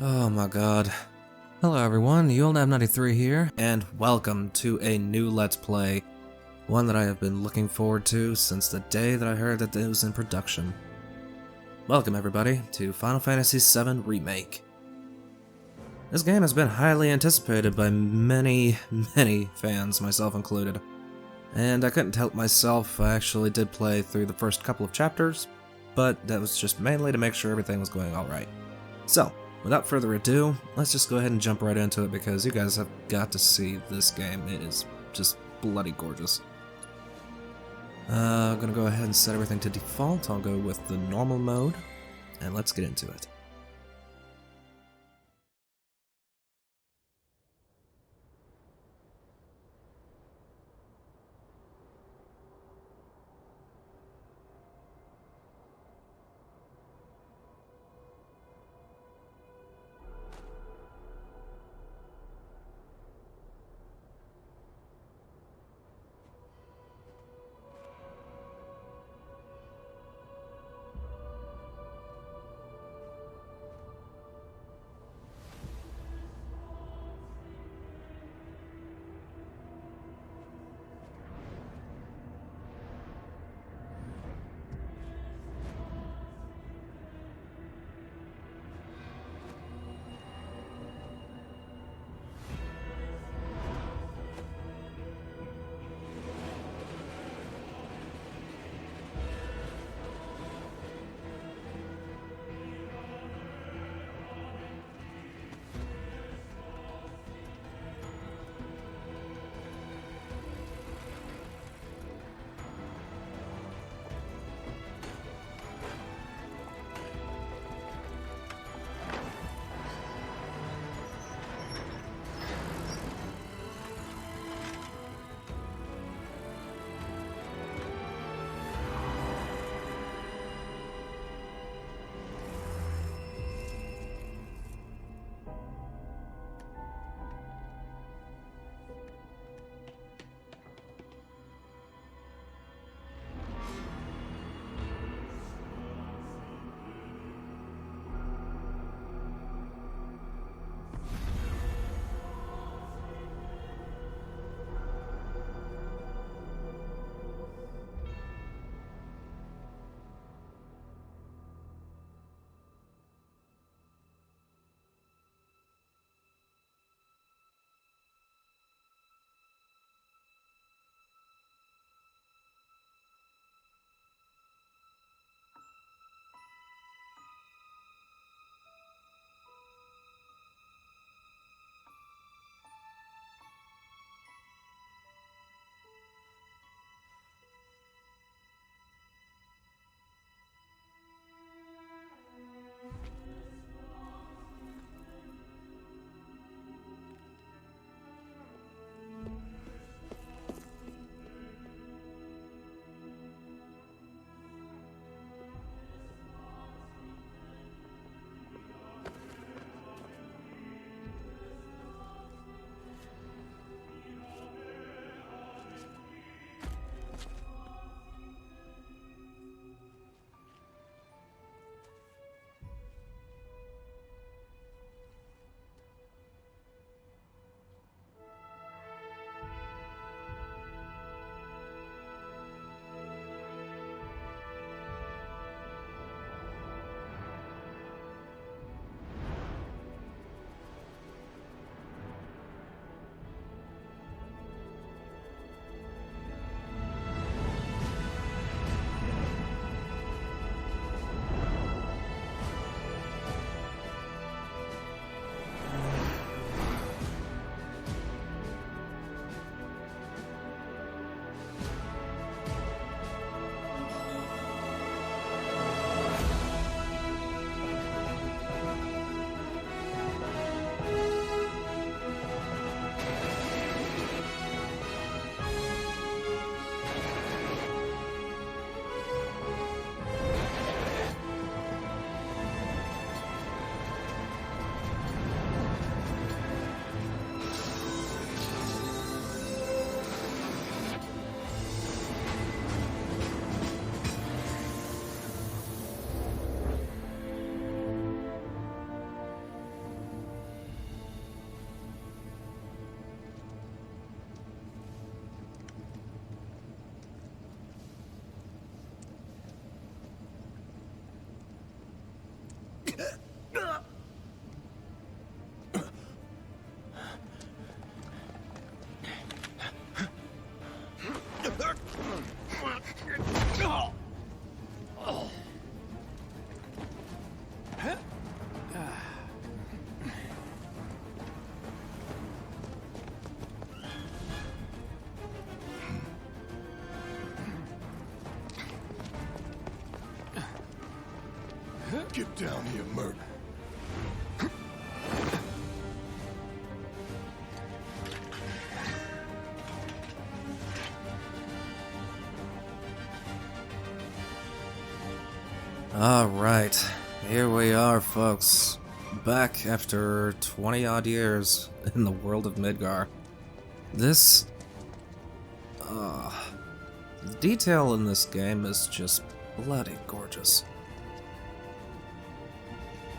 Oh my god. Hello everyone, YoldNab93 here, and welcome to a new Let's Play. One that I have been looking forward to since the day that I heard that it was in production. Welcome everybody to Final Fantasy VII Remake. This game has been highly anticipated by many fans, myself included. And I couldn't help myself, I actually did play through the first couple of chapters, but that was just mainly to make sure everything was going alright. So, without further ado, let's just go ahead and jump right into it because you guys have got to see this game. It is just bloody gorgeous. I'm gonna go ahead and set everything to default. I'll go with the normal mode, and let's get into it. Get down here, murder. Alright, here we are, folks. Back after 20 odd years in the world of Midgar. This... the detail in this game is just bloody gorgeous.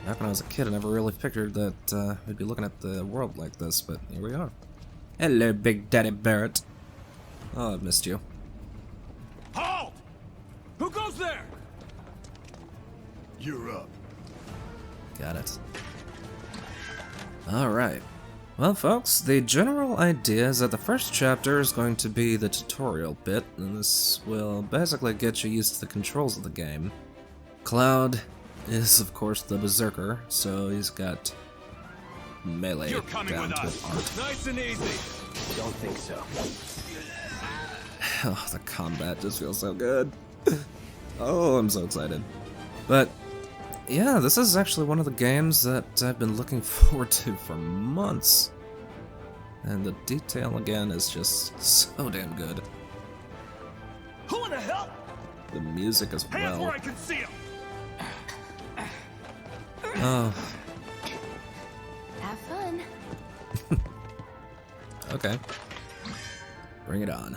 Back when I was a kid, I never really figured that we'd be looking at the world like this, but here we are. Hello, Big Daddy Barrett. Oh, I've missed you. Halt! Who goes there? You're up. Got it. Alright. Well, folks, the general idea is that the first chapter is going to be the tutorial bit, and this will basically get you used to the controls of the game. Cloud is, of course, the berserker, so he's got melee down to an art. Nice and easy. Don't think so. Oh, the combat just feels so good. Oh, I'm so excited. But yeah, this is actually one of the games that I've been looking forward to for months. And the detail, again, is just so damn good. Who in the hell? The music as Hands where well. I can see him. Oh, Have fun. okay. Bring it on.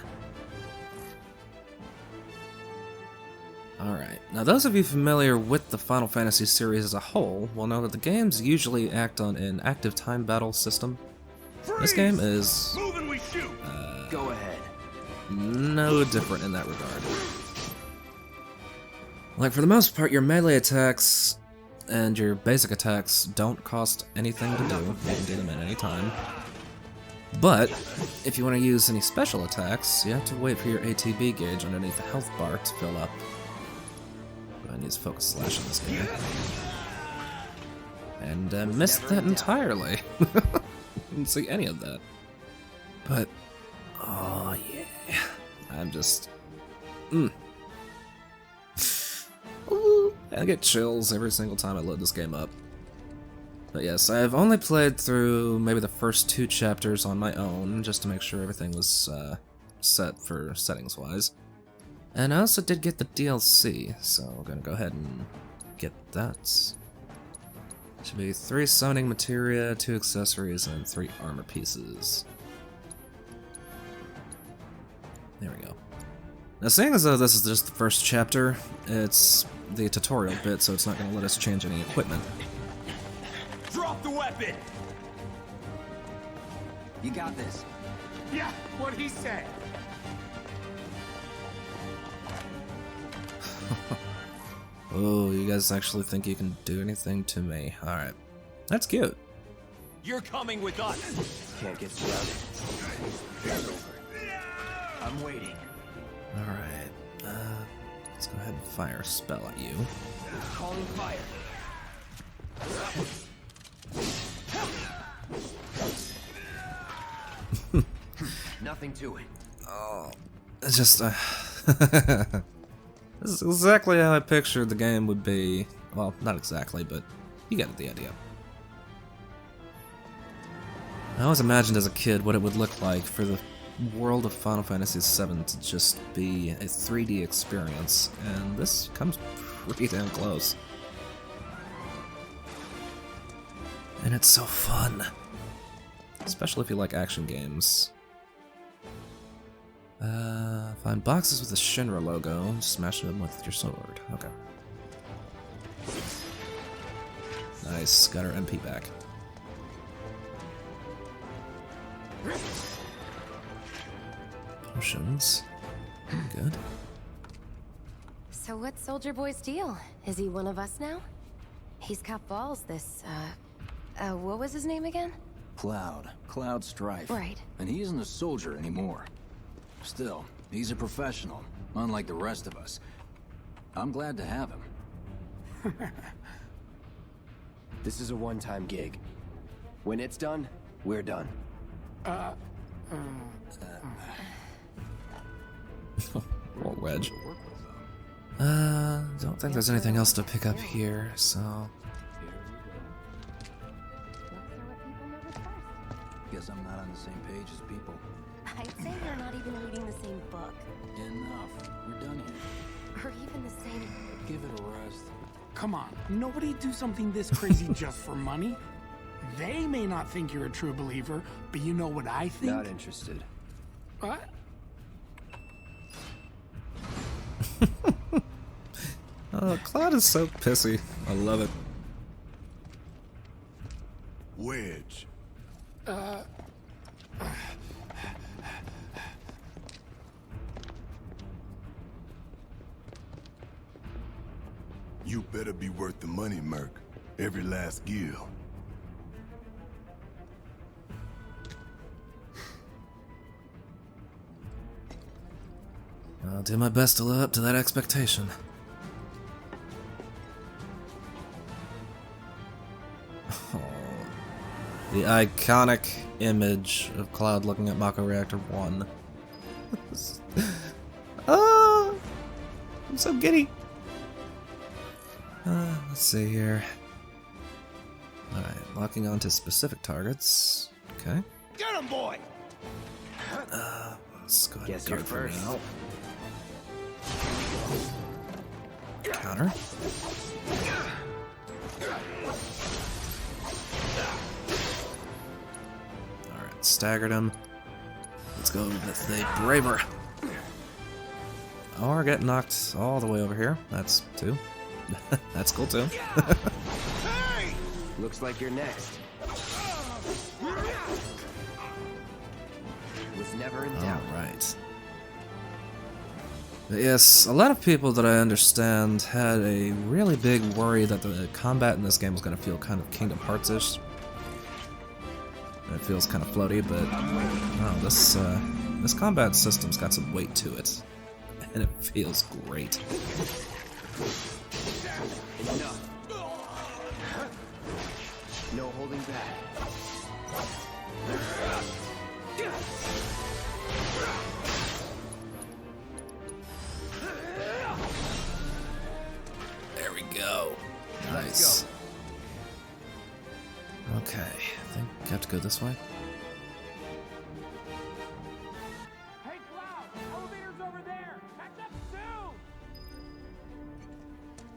Alright, now those of you familiar with the Final Fantasy series as a whole will know that the games usually act on an active time battle system. This game is Move and we shoot. Go ahead. no different in that regard. Like, for the most part, your melee attacks and your basic attacks don't cost anything to do. You can do them at any time. But, if you want to use any special attacks, you have to wait for your ATB gauge underneath the health bar to fill up. I need to focus slash in this game. And missed that entirely. Didn't see any of that. But, oh yeah. I'm just... Ooh, I get chills every single time I load this game up. But yes, I've only played through maybe the first 2 chapters on my own, just to make sure everything was set for settings-wise. And I also did get the DLC, so we're gonna go ahead and get that. Should be 3 summoning materia, 2 accessories, and 3 armor pieces. There we go. Now, seeing as though this is just the first chapter, it's the tutorial bit, so it's not gonna let us change any equipment. Drop the weapon. You got this. Yeah, what he said. Oh, you guys actually think you can do anything to me? Alright. That's cute. You're coming with us. Can't get shouted. I'm waiting. Alright. Let's go ahead and fire a spell at you. Calling fire. Nothing to it. Oh. It's just, this is exactly how I pictured the game would be. Well, not exactly, but you get the idea. I always imagined as a kid what it would look like for the world of Final Fantasy VII to just be a 3D experience, and this comes pretty damn close. And it's so fun. Especially if you like action games. Find boxes with the Shinra logo, smash them with your sword. Okay. Nice, got our MP back. Potions. Good. So what's Soldier Boy's deal? Is he one of us now? He's got balls, this, what was his name again? Cloud Strife. Right. And he isn't a soldier anymore. Still, he's a professional, unlike the rest of us. I'm glad to have him. This is a one-time gig. When it's done, we're done. Roll wedge. Don't think there's anything else to pick up here, so... Guess I'm not on the same page as people. I'd say you're not even reading the same book. Enough. We're done here. Or even the same... Give it a rest. Come on, nobody do something this crazy just for money. They may not think you're a true believer, but you know what I think? Not interested. What? Oh, Cloud is so pissy. I love it. Wedge. You better be worth the money, Merc. Every last gil. I'll do my best to live up to that expectation. Oh, the iconic image of Cloud looking at Mako Reactor 1. Oh, I'm so giddy. Let's see here. Alright, locking onto specific targets. Okay. Get him, boy! Let's go ahead Guess and you're guard for first. now. Counter. Alright, staggered him. Let's go with the Braver. Or get knocked all the way over here. That's 2. That's cool too. Looks like you're next. Was never in doubt. Alright. Yes, a lot of people that I understand had a really big worry that the combat in this game was going to feel kind of Kingdom Hearts-ish. It feels kind of floaty, but no, this combat system's got some weight to it, and it feels great. Enough. No holding back. There we go. Nice. Okay, I think I have to go this way. Hey, Cloud! Elevator's over there! Catch up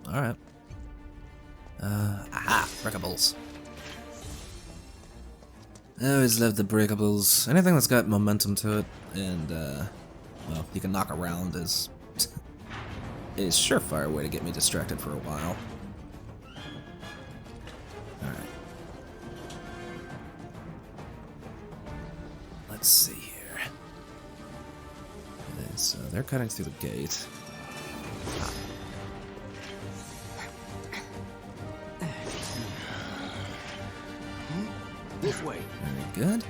soon! Alright. Aha! Breakables. I always love the breakables. Anything that's got momentum to it, and, well, you can knock around is a surefire way to get me distracted for a while. Alright. Let's see here. Okay, so they're cutting through the gate. This way. Very good.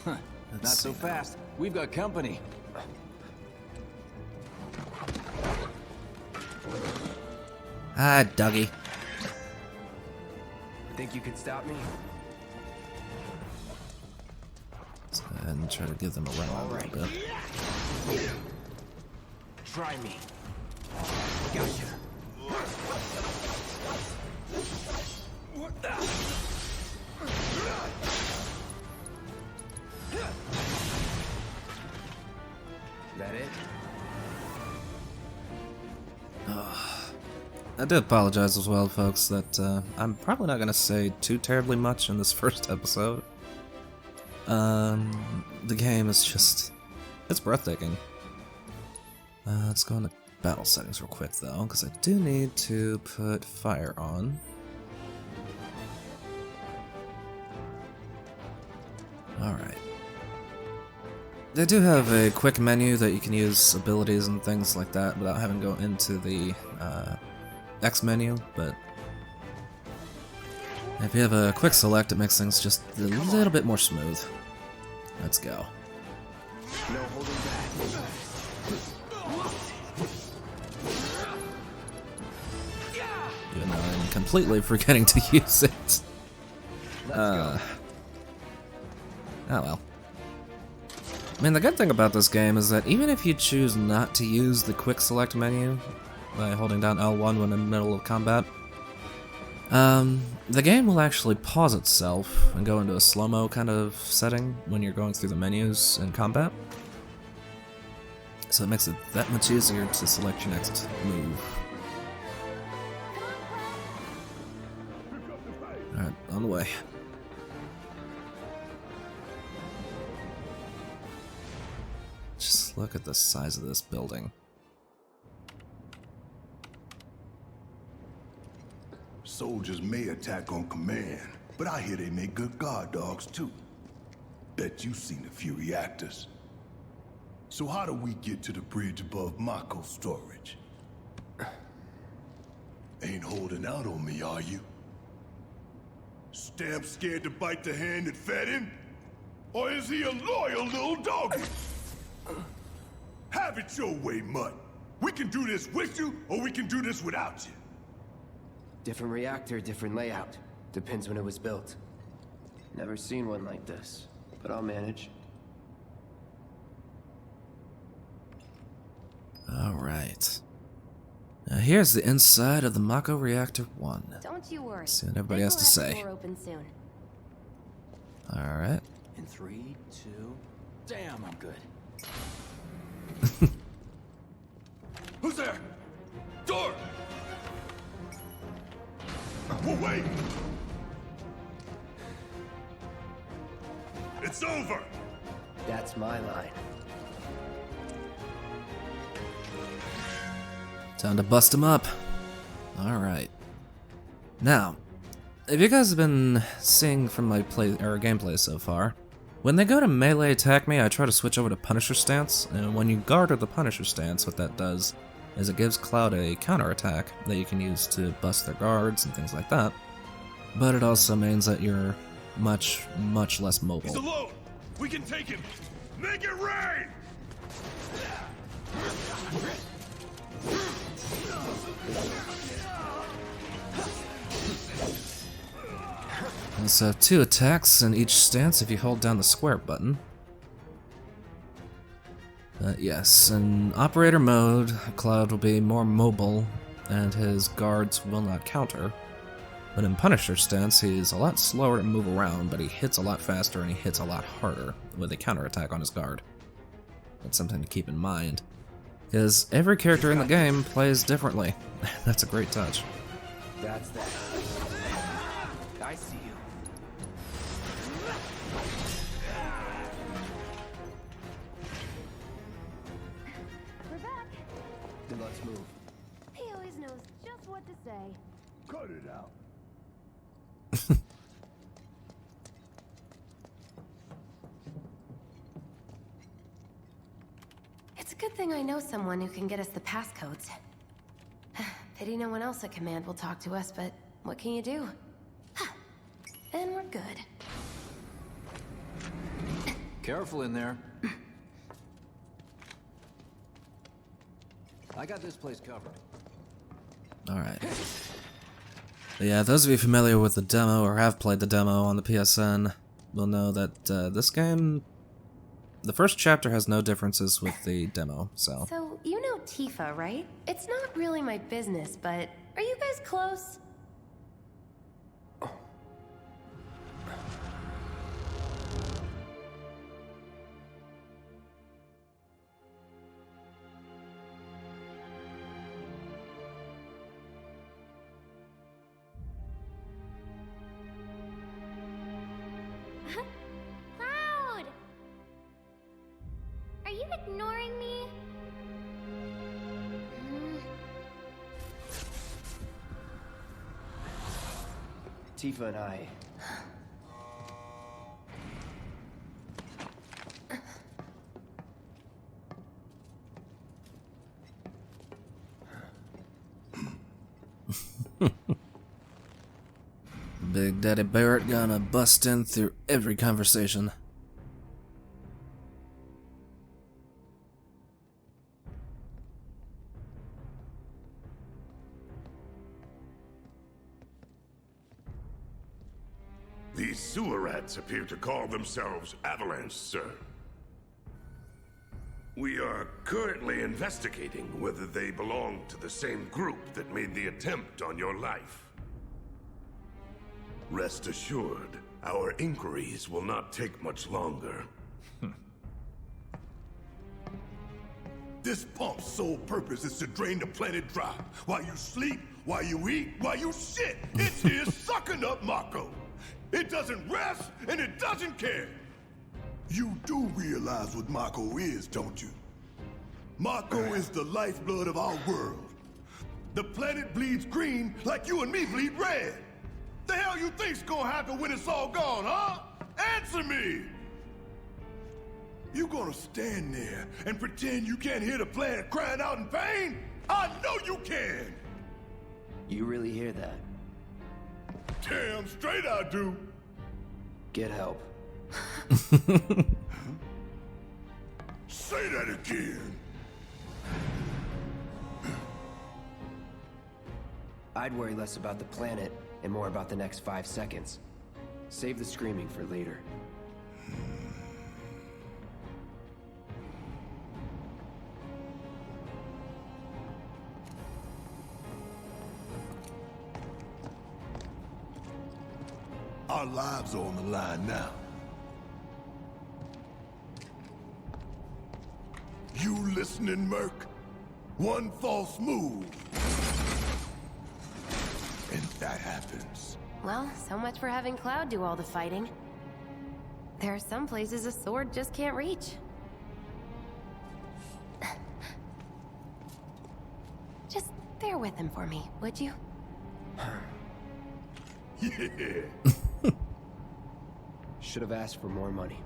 Huh. Not so fast. We've got company. Ah, Dougie. Think you could stop me? Let's go ahead and try to give them a run a little bit. Try me. Gotcha. That it? I do apologize as well, folks, that I'm probably not going to say too terribly much in this first episode. The game is just... it's breathtaking. Let's go into battle settings real quick, though, because I do need to put fire on. Alright. They do have a quick menu that you can use abilities and things like that without having to go into the X menu, but if you have a quick select, it makes things just a little bit more smooth. Let's go. No holding back. Even though I'm completely forgetting to use it. Let's go. Oh well. I mean, the good thing about this game is that even if you choose not to use the quick select menu by holding down L1 when in the middle of combat, the game will actually pause itself and go into a slow-mo kind of setting when you're going through the menus in combat. So it makes it that much easier to select your next move. Alright, on the way. Just look at the size of this building. Soldiers may attack on command, but I hear they make good guard dogs too. Bet you've seen a few reactors. So how do we get to the bridge above Mako storage? Ain't holding out on me, are you? Stamp scared to bite the hand that fed him? Or is he a loyal little doggy? Have it your way, Mutt. We can do this with you, or we can do this without you. Different reactor, different layout. Depends when it was built. Never seen one like this, but I'll manage. Alright. Now here's the inside of the Mako Reactor 1. Don't you worry. See what everybody has to say. Open soon. Alright. In 3, 2... Damn, I'm good. Who's there? Door! Well, wait! It's over! That's my line. Time to bust him up. Alright. Now, if you guys have been seeing from my gameplay so far, when they go to melee attack me, I try to switch over to Punisher stance, and when you guard with the Punisher stance, what that does is it gives Cloud a counterattack that you can use to bust their guards and things like that. But it also means that you're much, much less mobile. He's alone! We can take him! Make it rain! And so 2 attacks in each stance if you hold down the square button. Yes, in operator mode, Cloud will be more mobile and his guards will not counter. But in Punisher stance, he's a lot slower to move around, but he hits a lot faster and he hits a lot harder with a counterattack on his guard. That's something to keep in mind, because every character in the game plays differently. That's a great touch. That's that. I see you. We're back. Then let's move. He always knows just what to say. Cut it out. It's a good thing I know someone who can get us the passcodes. Pity no one else at command will talk to us, but what can you do? And we're good. Careful in there. I got this place covered. Alright. Yeah, those of you familiar with the demo or have played the demo on the PSN will know that this game, the first chapter has no differences with the demo, so... So, you know Tifa, right? It's not really my business, but are you guys close? Cloud! Are you ignoring me? Tifa and I. Big Daddy Barrett gonna bust in through every conversation. These sewer rats appear to call themselves Avalanche, sir. We are currently investigating whether they belong to the same group that made the attempt on your life. Rest assured, our inquiries will not take much longer. This pump's sole purpose is to drain the planet dry. While you sleep, while you eat, while you shit, it's here sucking up Mako. It doesn't rest, and it doesn't care. You do realize what Mako is, don't you? Mako is the lifeblood of our world. The planet bleeds green like you and me bleed red. The hell you think's gonna happen when it's all gone, huh? Answer me! You gonna stand there and pretend you can't hear the planet crying out in pain? I know you can! You really hear that? Damn straight I do! Get help. Say that again! I'd worry less about the planet and more about the next 5 seconds. Save the screaming for later. Our lives are on the line now. You listening, Merc? One false move. And that happens. Well, so much for having Cloud do all the fighting. There are some places a sword just can't reach. Just bear with him for me, would you? Yeah. Should have asked for more money.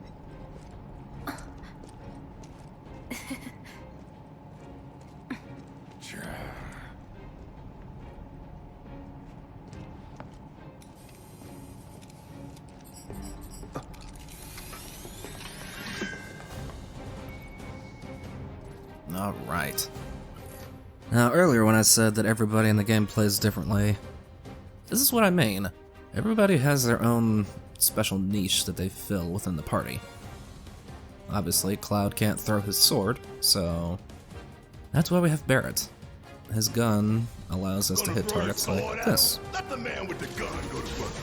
Alright. Now, earlier when I said that everybody in the game plays differently, this is what I mean. Everybody has their own special niche that they fill within the party. Obviously, Cloud can't throw his sword, so that's why we have Barret. His gun allows us to hit targets like this. Let the man with the gun go to work.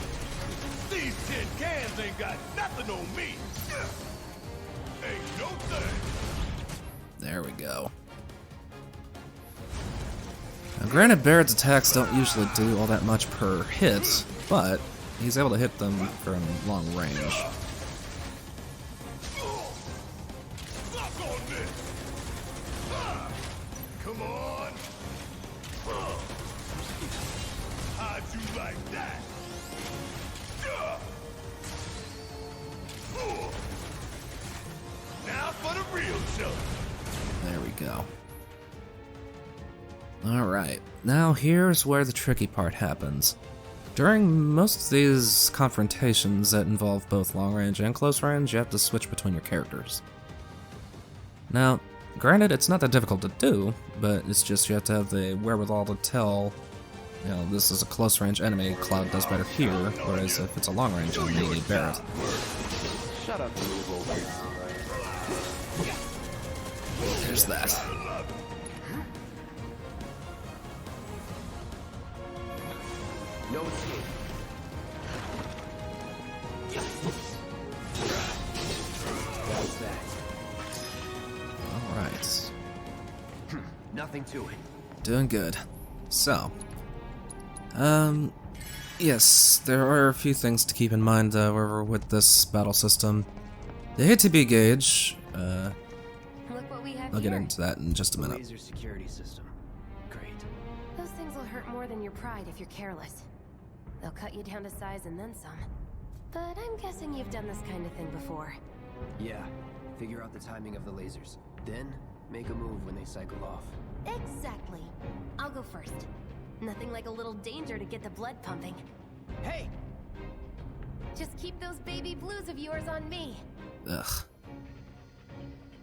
These tin cans ain't got nothing on me. Ain't no thing. There we go. Now, granted, Barrett's attacks don't usually do all that much per hit, but he's able to hit them from long range. Come on. How'd you like that? Now for the real show. There we go. Alright, now here's where the tricky part happens. During most of these confrontations that involve both long range and close range, you have to switch between your characters. Now, granted, it's not that difficult to do, but it's just you have to have the wherewithal to tell, you know, this is a close range enemy, Cloud does better here, whereas if it's a long range enemy, you need Barret. Shut up, There's that. No escape. That's that. Alright. Nothing to it. Doing good. So, yes, there are a few things to keep in mind, however, with this battle system. The ATB gauge, Look what we have I'll get here. into that in just a minute. Laser security system. Great. Those things will hurt more than your pride if you're careless. They'll cut you down to size and then some. But I'm guessing you've done this kind of thing before. Yeah. Figure out the timing of the lasers. Then, make a move when they cycle off. Exactly. I'll go first. Nothing like a little danger to get the blood pumping. Hey! Just keep those baby blues of yours on me. Ugh.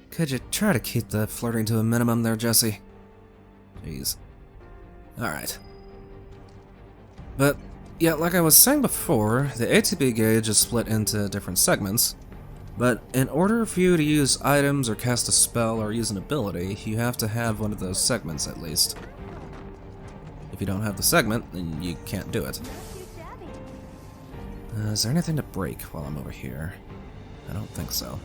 Could you try to keep the flirting to a minimum there, Jesse? Jeez. Alright. But, yeah, like I was saying before, the ATB gauge is split into different segments, But in order for you to use items or cast a spell or use an ability, you have to have one of those segments at least. If you don't have the segment, then you can't do it. Is there anything to break while I'm over here? I don't think so.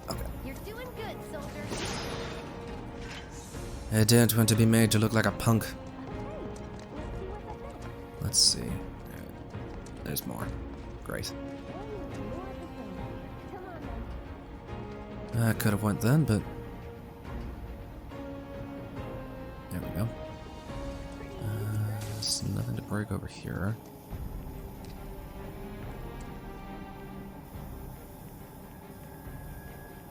Okay. You're doing good, soldier. I didn't want to be made to look like a punk. Let's see. There's more. Great. I could have went then, but there we go. There's nothing to break over here.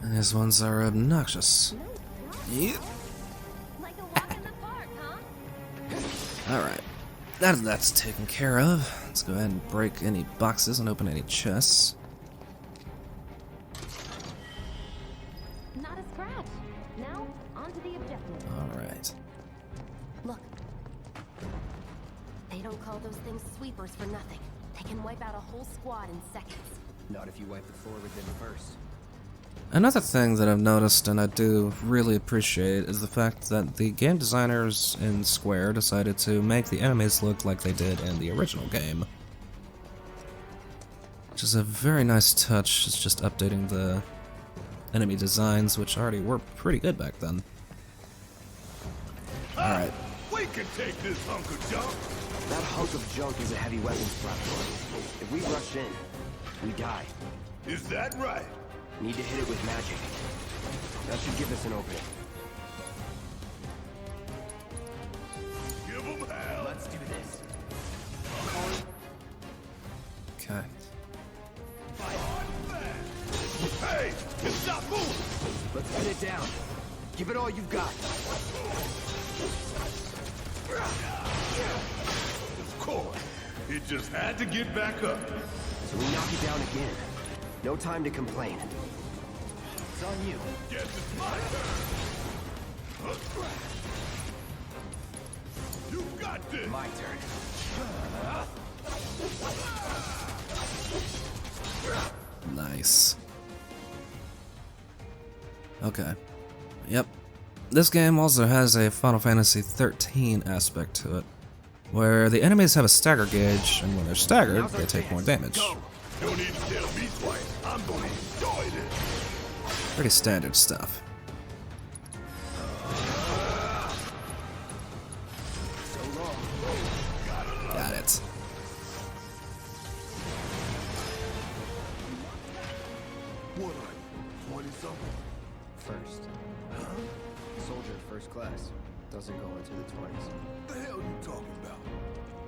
And these ones are obnoxious. Yep. Like a walk in the park, huh? Alright. Now that that's taken care of, let's go ahead and break any boxes and open any chests. Not a scratch. Now, on to the objective. Alright. Look. They don't call those things sweepers for nothing. They can wipe out a whole squad in seconds. Not if you wipe the floor with them first. Another thing that I've noticed and I do really appreciate is the fact that the game designers in Square decided to make the enemies look like they did in the original game. Which is a very nice touch, it's just updating the enemy designs, which already were pretty good back then. Alright. We can take this hunk of junk. That hunk of junk is a heavy weapons platform. If we rush in, we die. Is that right? Need to hit it with magic. That should give us an opening. Give them hell. Let's do this. Okay. Hey, stop moving. Let's pin it down. Give it all you've got. Of course. It just had to get back up. So we knock it down again. No time to complain. It's on you. Guess it's my turn. You got this. My turn. Nice. Okay. Yep. This game also has a Final Fantasy XIII aspect to it, where the enemies have a stagger gauge, and when they're staggered, they take more damage. No need to tell me twice. I'm gonna enjoy this. Pretty standard stuff. So long. Got it. What are you, 20-something? First. Huh? Soldier first class. Doesn't go into the 20s. The hell you talking about?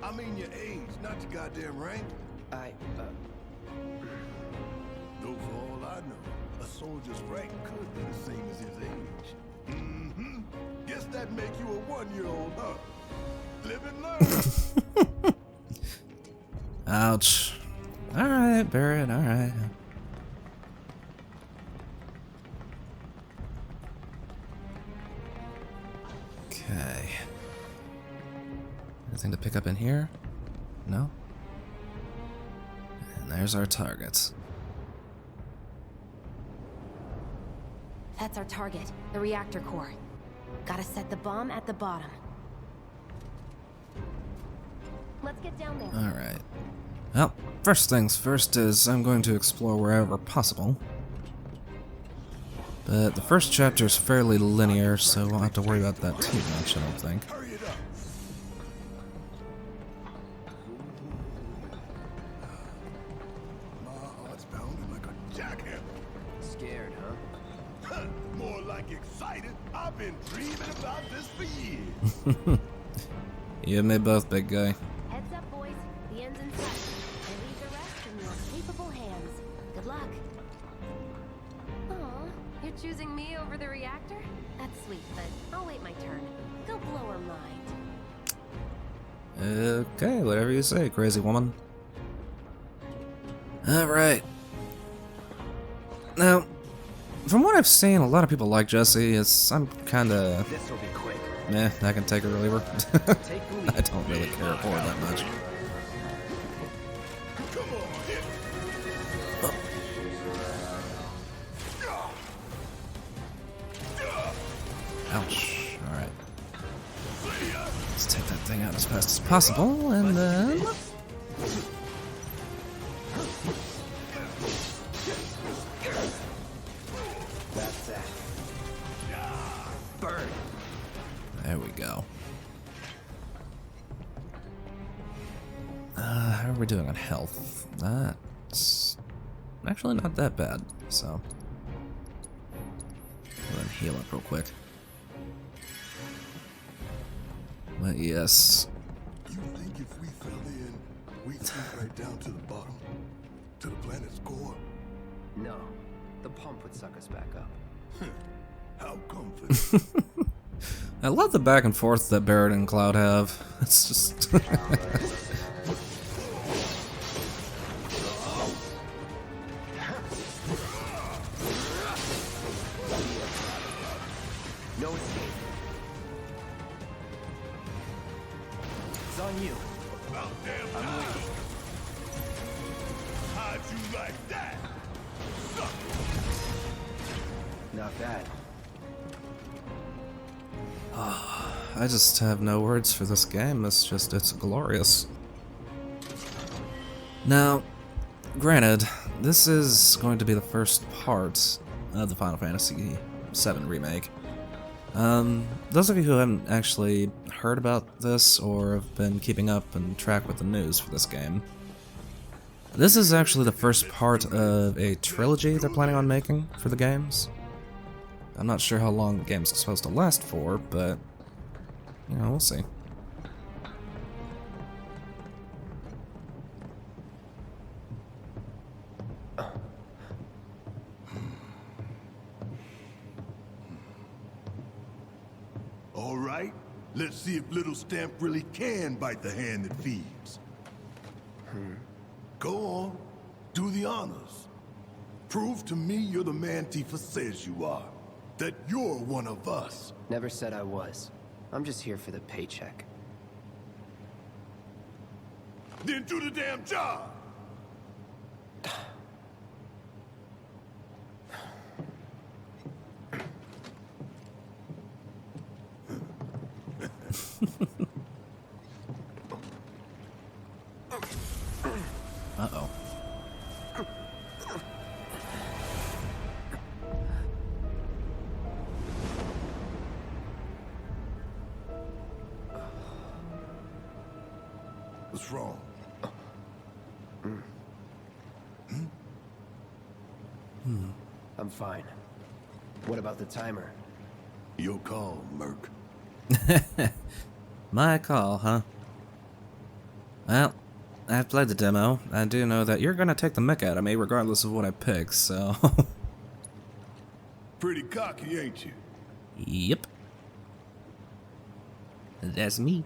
I mean your age, not your goddamn rank. Those are all I know. A soldier's rank could be the same as his age. Mm-hmm. Guess that make you a 1-year-old, huh? Live and learn. Ouch. Alright, Barrett, alright. Okay. Anything to pick up in here? No? And there's our targets. That's our target, the reactor core. Gotta set the bomb at the bottom. Let's get down there. Alright. Well, first things first is I'm going to explore wherever possible. But the first chapter is fairly linear, so I won't have to worry about that too much, I don't think. Hurry it up. My heart's pounding like a jackhammer. Scared, huh? More like excited. I've been dreaming about this for years. You and me both, big guy. Heads up, boys. The end's in sight. I leave the rest in your capable hands. Good luck. Aw, you're choosing me over the reactor? That's sweet, but I'll wait my turn. Go blow her mind. Okay, whatever you say, crazy woman. Alright. Now, from what I've seen, a lot of people like Jesse. I'm kinda... This'll be quick. Meh, I can take her or leave her. Take the lead. I don't really care for her that much. Come on, hit. Ouch. Alright. Let's take that thing out as fast as possible, and then... That's that. Burn. There we go. How are we doing on health? That's actually not that bad, so... Go ahead and heal up real quick. But yes. You think if we fell in, we'd sink right down to the bottom? To the planet's core? No. The pump would suck us back up. How comforting. I love the back and forth that Barrett and Cloud have. It's just... No escape. It's on you. About damn time. How'd you like that? Suck. Not bad. I just have no words for this game. It's glorious. Now, granted, this is going to be the first part of the Final Fantasy VII Remake. Those of you who haven't actually heard about this or have been keeping up and track with the news for this game, this is actually the first part of a trilogy they're planning on making for the games. I'm not sure how long the game's supposed to last for, but, you know, we'll see. All right, let's see if Little Stamp really can bite the hand that feeds. Go on, do the honors. Prove to me you're the man Tifa says you are. That you're one of us. Never said I was. I'm just here for the paycheck. Then do the damn job. Uh-oh. What's wrong? I'm fine. What about the timer? Your call, Merc. My call, huh? Well, I've played the demo. I do know that you're gonna take the mick out of me regardless of what I pick, so... Pretty cocky, ain't you? Yep. That's me.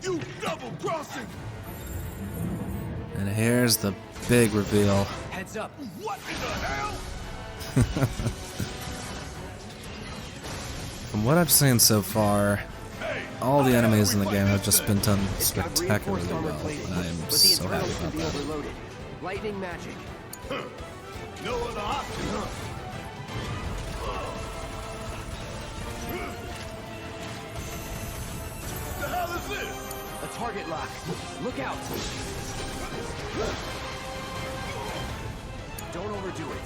You double-crossing! And here's the big reveal. Heads up. What in the hell? From what I've seen so far, all the enemies in the game have just been done spectacularly well, and I am so happy about that. Overloaded. Lightning magic. No other option, huh? What the hell is this? A target lock. Look out. Don't overdo it.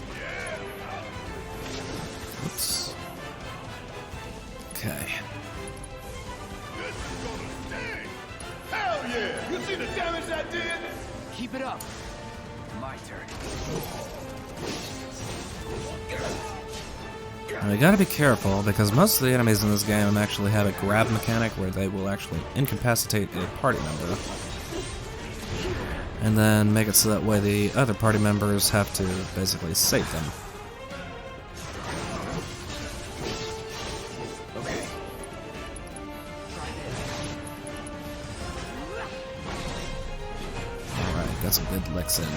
Oops. Okay. This is gonna sting! Hell yeah! You see the damage I did? Keep it up. My turn. Now we gotta be careful, because most of the enemies in this game actually have a grab mechanic where they will actually incapacitate a party member. And then make it so that way the other party members have to basically save them. Okay. Alright, got some good licks in.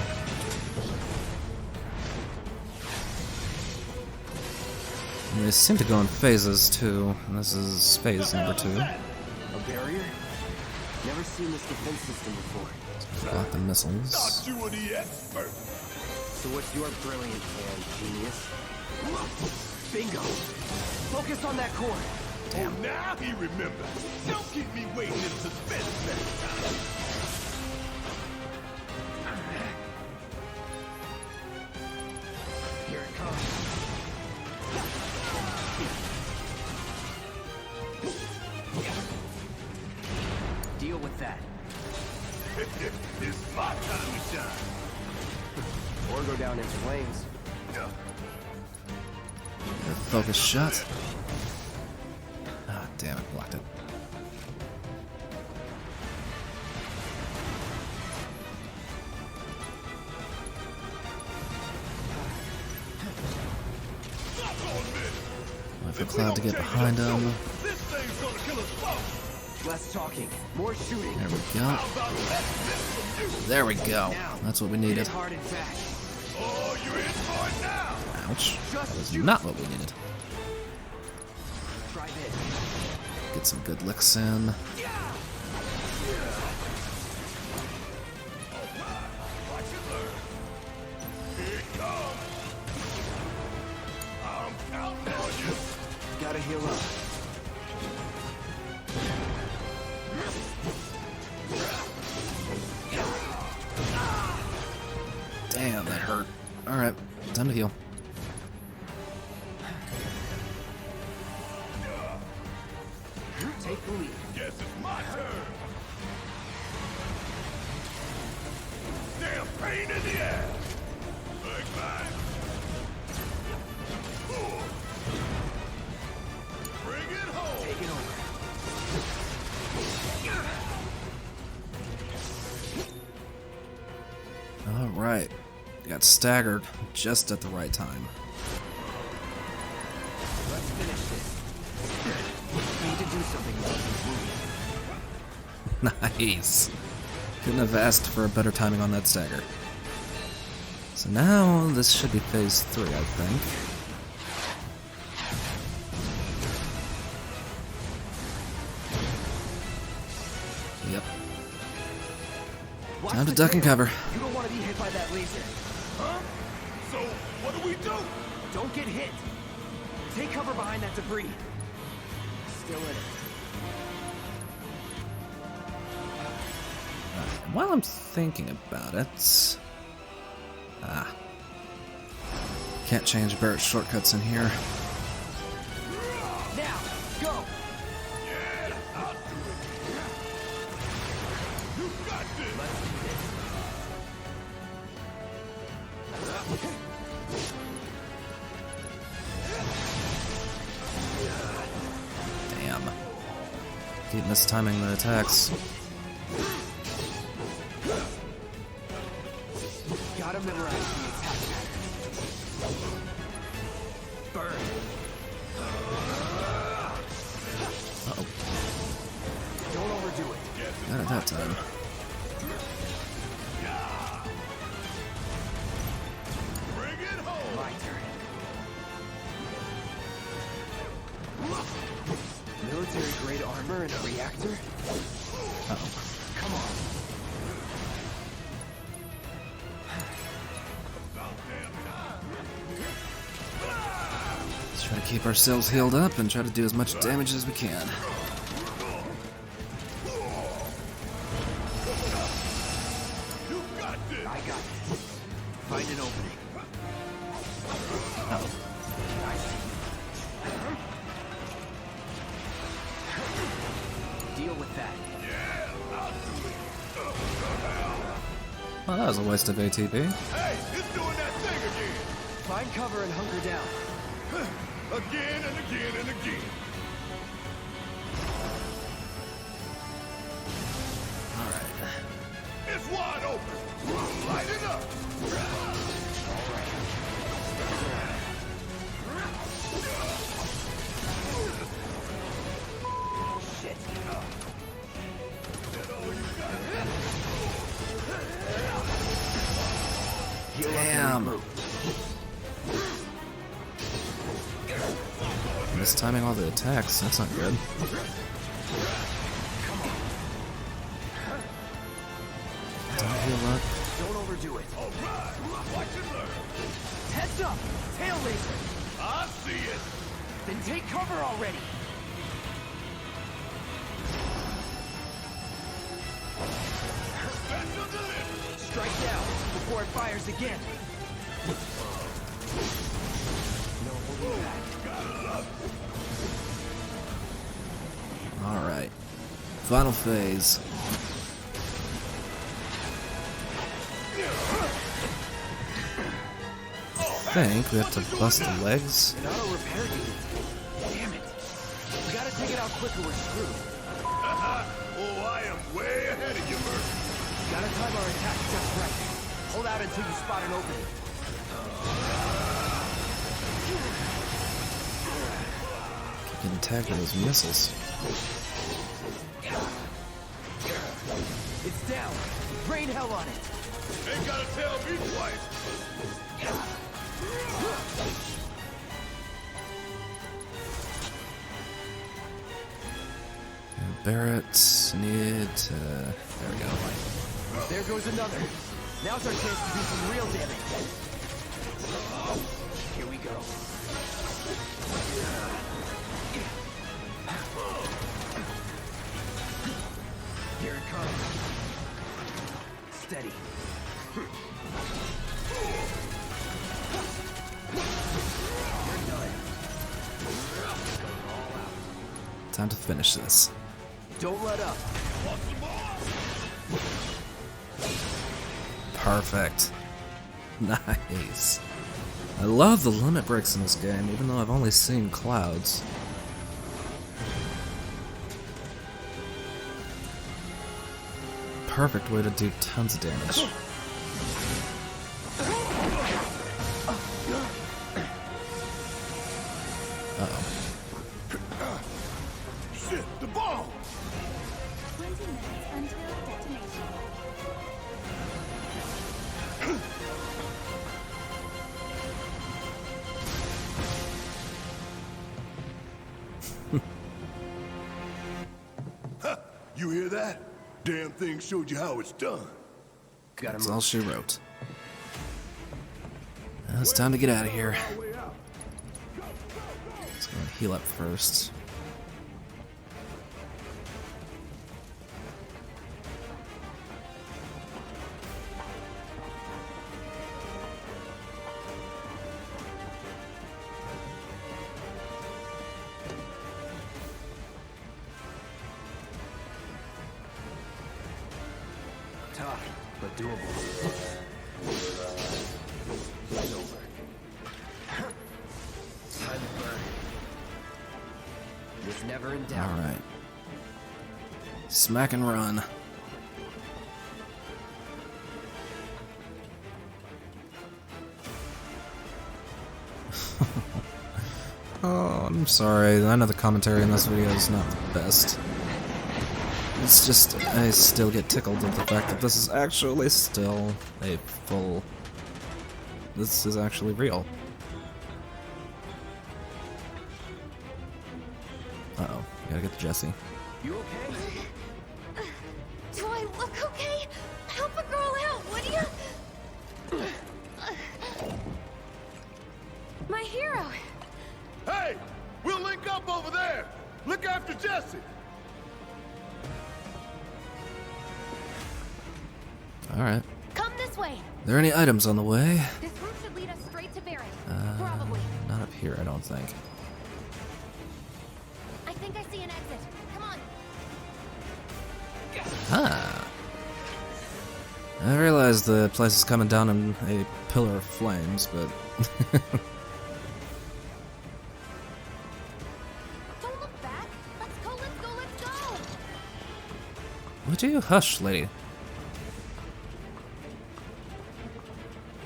And they seem to go in phases too. And this is phase number 2. A barrier? Never seen this defense system before. Block the missiles. Thought you were the expert. So what's your brilliant plan, genius? Bingo! Focus on that core! Oh, now he remembers. Don't keep me waiting in suspense next time. Here it comes. Deal with that. It's my time to shine. Or go down into flames. Focus shot. Ah, damn it, blocked it. Wait for Cloud to get behind him. This thing's gonna kill us both. Less talking, more shooting. There we go. There we go. That's what we Hit needed. it hard and fast. Oh, you're in for it now. Ouch. That was not what we needed. Try this. Get some good licks in. Watch it learn. Here it comes. I'm counting on you. Gotta heal up. Damn, that hurt. Alright, time to heal. Take the lead. Guess it's my turn. Damn pain in the ass. Big man. Bring it home. Take it over. Alright. Got staggered just at the right time. Let's finish this. Need to do something about these movies. Nice. Couldn't have asked for a better timing on that stagger. So now this should be phase 3, I think. Yep. Watch Time to the duck and tail. cover. You don't want to be hit by that laser. Huh? So, what do we do? Don't get hit. Take cover behind that debris. Still in it. While I'm thinking about it... Can't change Barrett's shortcuts in here. Now, go! Yeah, I'll do it. You got this. Let's do this. Damn. Keep mistiming the attacks. Gotta memorize the attack pattern. Burn. Uh-oh. Don't overdo it. Not at that time. Bring it home. My turn. Military-grade armor and a reactor? Uh-oh. Come on. Let's try to keep ourselves healed up and try to do as much damage as we can. You got this. I got it. Find an opening. Uh-oh. I see. Deal with that. Well, that was a waste of ATP. Hey, it's doing that thing again. Find cover and hunker down. Again and again and again. Alright. It's wide open. Light it up. Shit. Heal up and Damn. regroup. Mistiming all the attacks, that's not good. Don't heal up. Don't overdo it. All right. Watch it learn. Heads up! Tail racer! I see it! Then take cover already! Special delivery! Strike down before it fires again. No holding back. Alright. Final phase. I think we have to bust the legs. An auto repair unit. Damn it. We gotta take it out quick or we're screwed. Oh, I am way ahead of you, Murphy. Gotta time our attack just right. Hold out until you spot an opening. Getting tagged with those missiles. It's down. Rain hell on it. Ain't gotta tell me twice. Barrett need to... There we go. There goes another. Now's our chance to do some real damage. Here we go. Here it comes. Steady. You're done. Time to finish this. Don't let up. Perfect. Nice. I love the limit breaks in this game, even though I've only seen clouds. Perfect way to do tons of damage. Uh-oh. Shit, the bomb! 20 minutes until detonation. You hear that? Damn thing showed you how it's done. Gotta That's move. all she wrote. Now it's time to get out of here. Let's go and heal up first. Tough, but doable. It's over. Time to burn. Was never in doubt. Alright. Smack and run. Oh, I'm sorry. I know the commentary in this video is not the best. It's just, I still get tickled at the fact that this is actually still a full... This is actually real. Uh-oh, gotta get to Jesse. You okay? Do I look okay? Help a girl out, would you? My hero. Hey! We'll link up over there! Look after Jesse! Alright. Come this way. Are there any items on the way? This route should lead us straight to Barrett. Probably. Not up here, I don't think. I think I see an exit. Come on. Ah. I realize the place is coming down in a pillar of flames, but... Don't look back. Let's go, let's go, let's go. Would you hush, lady?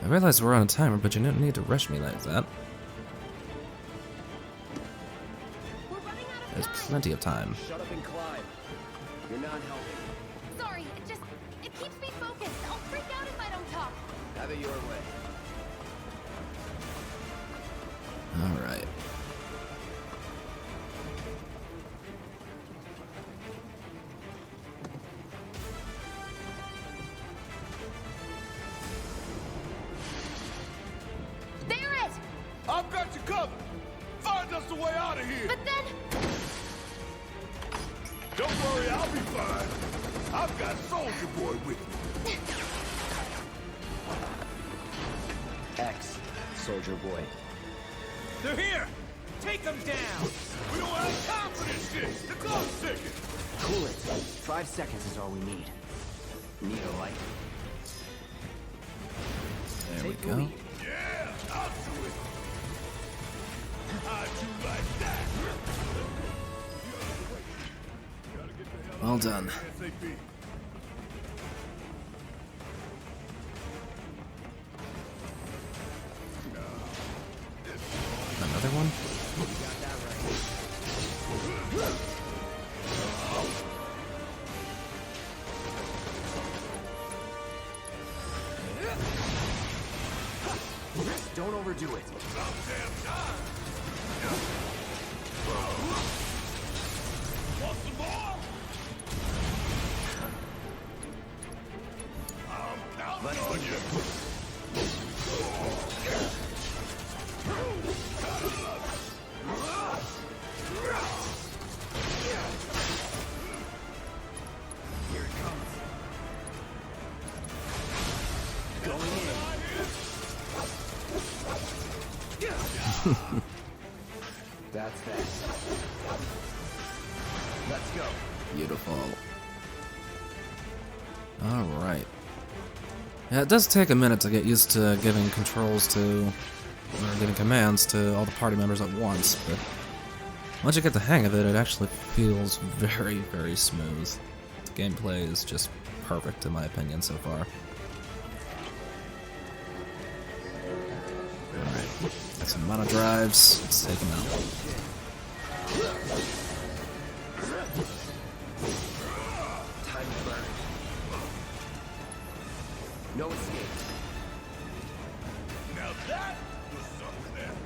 I realize we're on a timer, but you don't need to rush me like that. We're running out of There's time. plenty of time. Shut up and climb. You're not helping. Sorry, it keeps me focused. I'll freak out if I don't talk. Have it your way. Alright. Barrett! I've got you covered. Find us a way out of here. But then... Don't worry, I'll be fine. I've got Soldier Boy with me. X, Soldier Boy. They're here! Take them down! We don't have time for this shit. The clock's ticking. Cool it. 5 seconds is all we need. Need a light? There we Take a go. lead. Yeah, I'll do it. How'd you like that? Well done. ASAP. Another one? Don't overdo it. Want some more? Let's on you. Here it comes. Going in. That's that. Let's go. Beautiful. Alright. Yeah, it does take a minute to get used to giving controls to, or giving commands to all the party members at once, but once you get the hang of it, it actually feels very, very smooth. The gameplay is just perfect in my opinion so far. Alright, got some mono drives, let's take them out. Time to burn. No escape. Now that was something.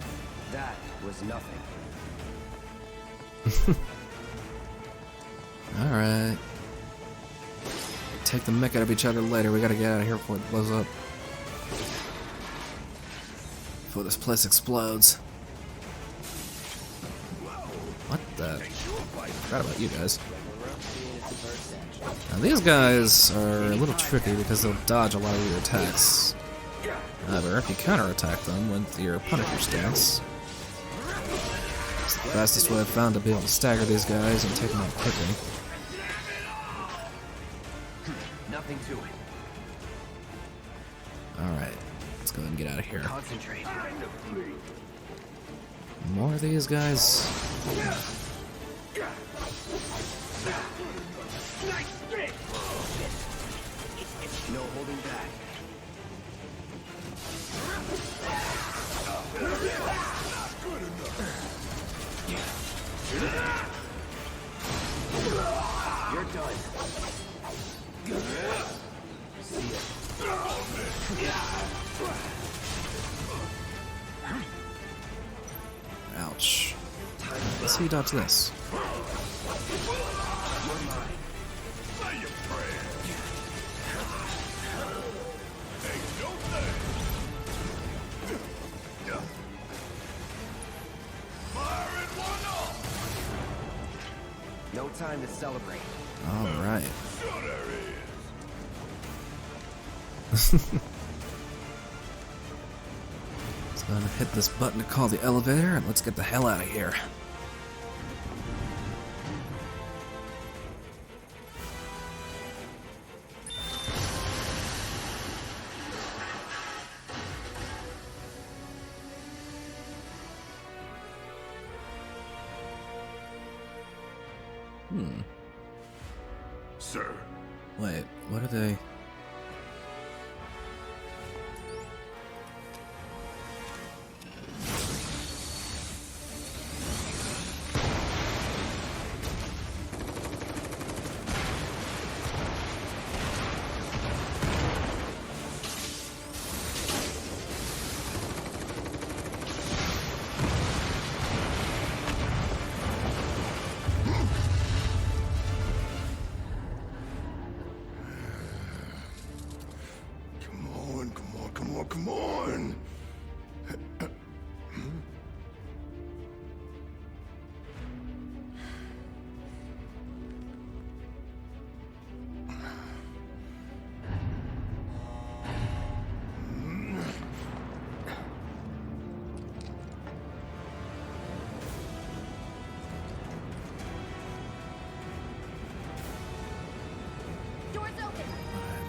That was nothing. Alright. Take the mick out of each other later. We gotta get out of here before it blows up. Before this place explodes. What the? Forgot about you guys. Now these guys are a little tricky because they'll dodge a lot of your attacks. However, if you counterattack them with your Punisher stance, it's the fastest way I've found to be able to stagger these guys and take them out quickly. Nothing to it. Alright, let's go ahead and get out of here. Concentrate. More of these guys. No holding back. You're done. See ya. Ouch. Let's see you dodge this. Say your prayers. Ain't no thing. Firing one off. No time to celebrate. Alright. Sure there is. Let's go ahead and hit this button to call the elevator and let's get the hell out of here. Sir, Wait, what are they?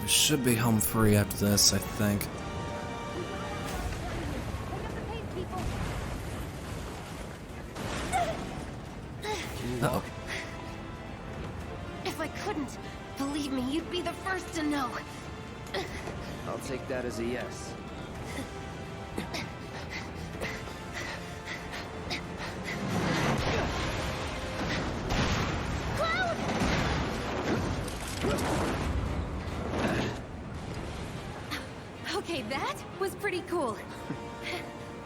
I should be home free after this, I think. Uh-oh. If I couldn't, believe me, you'd be the first to know. I'll take that as a yes. Okay, that was pretty cool.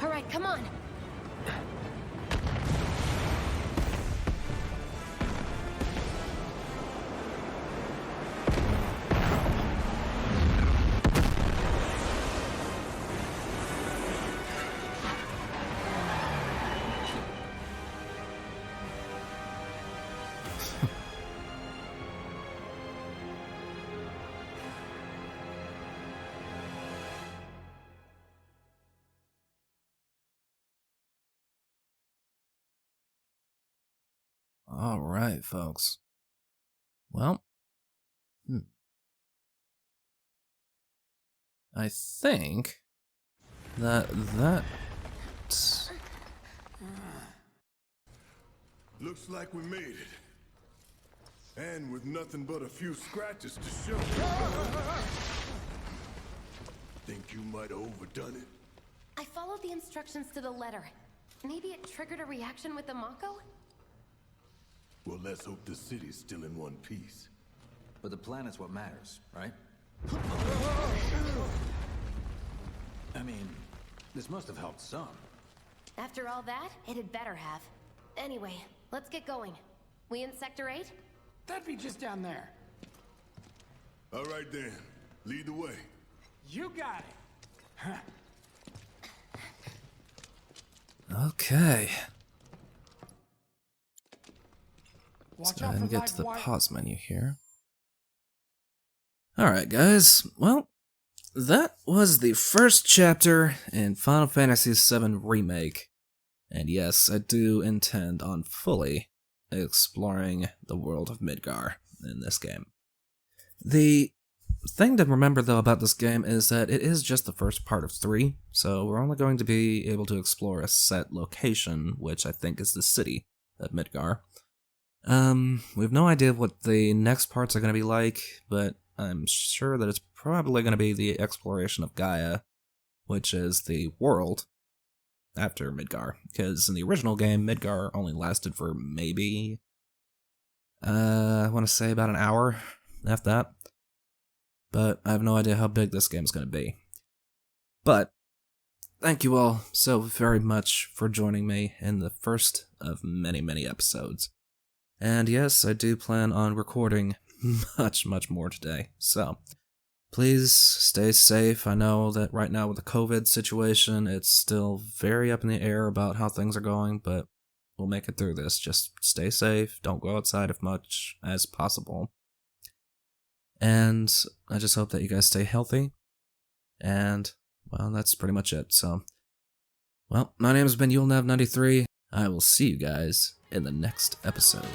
All right, come on. Alright, folks. Well, I think that Looks like we made it. And with nothing but a few scratches to show. Think you might have overdone it? I followed the instructions to the letter. Maybe it triggered a reaction with the Mako? Well, let's hope the city's still in one piece. But the planet's what matters, right? I mean, this must have helped some. After all that, it had better have. Anyway, let's get going. We in Sector 8? That'd be just down there. All right then, lead the way. You got it. okay. Let's Watch go out ahead for and get live to the wire. pause menu here. Alright guys, well, that was the first chapter in Final Fantasy VII Remake. And yes, I do intend on fully exploring the world of Midgar in this game. The thing to remember though about this game is that it is just the first part of 3, so we're only going to be able to explore a set location, which I think is the city of Midgar. We have no idea what the next parts are going to be like, but I'm sure that it's probably going to be the exploration of Gaia, which is the world after Midgar, because in the original game, Midgar only lasted for maybe, I want to say about an hour, after that. But I have no idea how big this game is going to be. But thank you all so very much for joining me in the first of many, many episodes. And yes, I do plan on recording much, much more today, so please stay safe. I know that right now with the COVID situation, it's still very up in the air about how things are going, but we'll make it through this. Just stay safe, don't go outside as much as possible. And I just hope that you guys stay healthy, and, well, that's pretty much it, so. Well, my name has been YuleNav93. I will see you guys in the next episode.